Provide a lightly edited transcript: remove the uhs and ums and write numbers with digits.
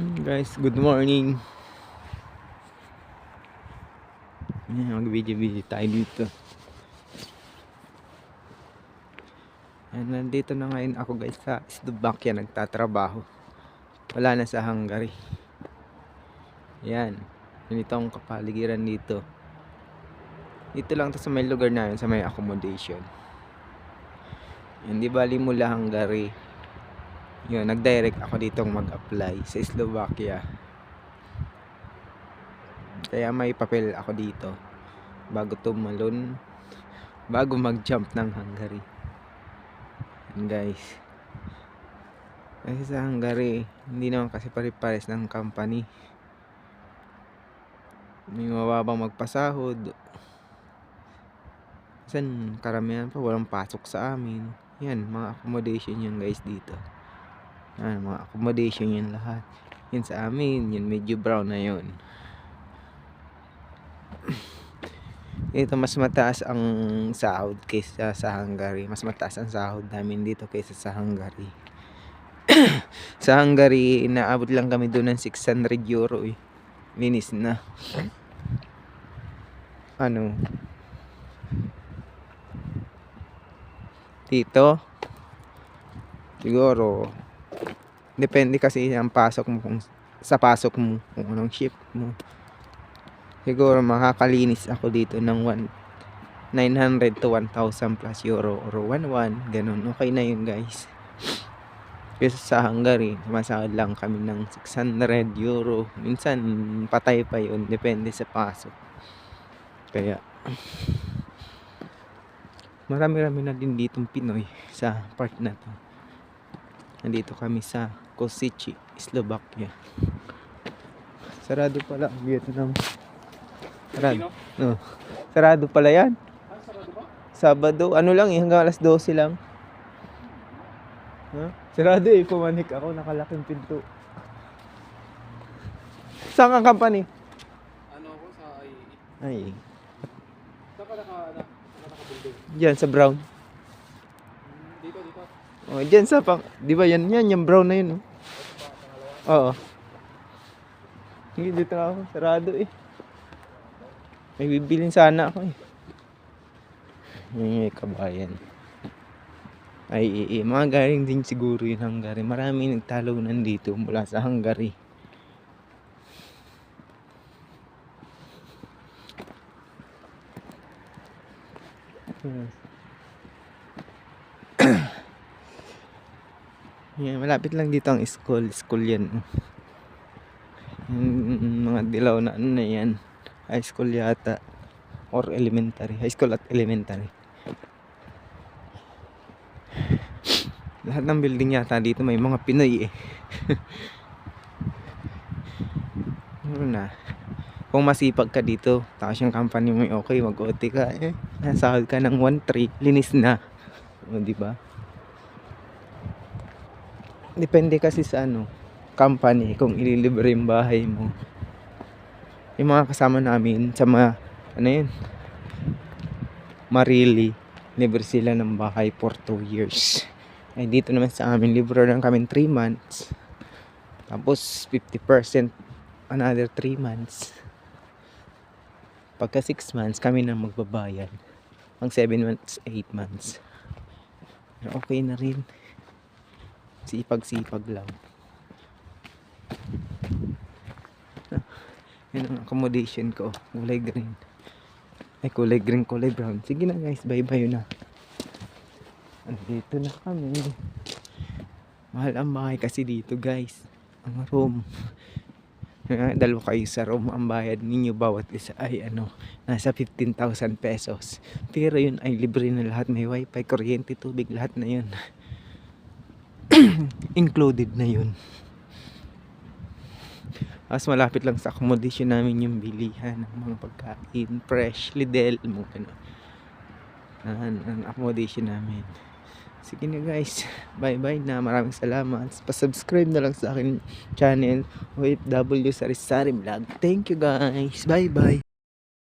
Guys, good morning. Mag-video tayo dito. Nandito na ngayon ako guys sa Slovakia nagtatrabaho. Wala na sa Hungary. Yan. Ganito ang kapaligiran dito. Dito lang to sa may lugar namin, sa may accommodation. Yan, di bali mula Hungary. Yun, nag-direct ako ditong mag-apply sa Slovakia. Kaya may papel ako dito bago tumalon, bago mag-jump ng Hungary. And guys, kasi sa Hungary hindi naman kasi pare-pares ng company. May mababang magpasahod. Kasi karamihan pa walang pasok sa amin. Yan, mga accommodation yan guys dito. Yan, mga accommodation yan lahat. Yan sa amin, yan medyo brown na yun. Ito mas mataas ang sahod kaysa sa Hungary. Mas mataas ang sahod namin dito kaysa sa Hungary. Sa Hungary, inaabot lang kami doon ng 600 euro eh. Linis na. Ano? Dito? Siguro. Depende kasi ang pasok mo kung sa pasok mo kung anong shift mo. Siguro makakalinis ako dito ng 900 to 1,000 plus euro or 1,100, ganun. Okay na yun guys. Kasi sa Hungary, sumasahod lang kami ng 600 euro. Minsan patay pa yun, depende sa pasok. Kaya marami-rami na din ditong Pinoy sa part na to. Nandito kami sa Kosice, Slovakia. Sarado pala ang Vietnam. Sarado. No. Sarado pala yan. Sarado ba? Sabado. Ano lang eh, hanggang alas 12 lang. Huh? Sarado eh, pumanik ako, nakalaking pinto. Saan ang company? Ano ako sa IE. Ay, Saan ka nakabuilding? diyan sa brown. Dito. Oh, diyan sa pang, di ba yan, yung brown na yun, oh. Oo. Hindi dito na ako, sarado eh. May bibilin sana ako eh. Yung kabayan. Ay, mga galing din siguro yun Hungary. Marami nagtalunan dito mula sa Hungary. Yan, malapit lang dito ang school. School yan. Mga dilaw na ano na yan. High school yata. Or elementary. High school at elementary. Lahat ng building yata dito may mga Pinoy eh. Ano na. Kung masipag ka dito, tapos yung company mo okay, mag-OT ka eh. Nasahod ka ng 1,300, linis na. O, diba? Depende kasi sa ano, company, kung ililibre yung bahay mo. Yung mga kasama namin sa mga, ano yun, Marili, libre sila ng bahay for 2 years. Ay dito naman sa amin, libre lang kami 3 months. Tapos 50% another 3 months. Pagka 6 months, kami na magbabayad. Pang 7 months, 8 months. Pero okay na rin. Sipag-sipag lang. Yan ang accommodation ko. Kulay green. Ay, kulay green, kulay brown. Sige na guys, bye-bye na. Andito na kami. Mahal ang bahay kasi dito guys. Ang room. Dalawa kayo sa room. Ang bayad ninyo bawat isa ay nasa 15,000 pesos. Pero yun ay libre na lahat. May wifi, kuryente, tubig, lahat na yun. Included na yun. As malapit lang sa accommodation namin yung bilihan ng mga pagkain, fresh, Lidl, mga ano. Ang accommodation namin. Sige na guys, bye bye na, maraming salamat. Pa-subscribe na lang sa akin channel OFW Sari Sari Vlog. Thank you guys, bye bye.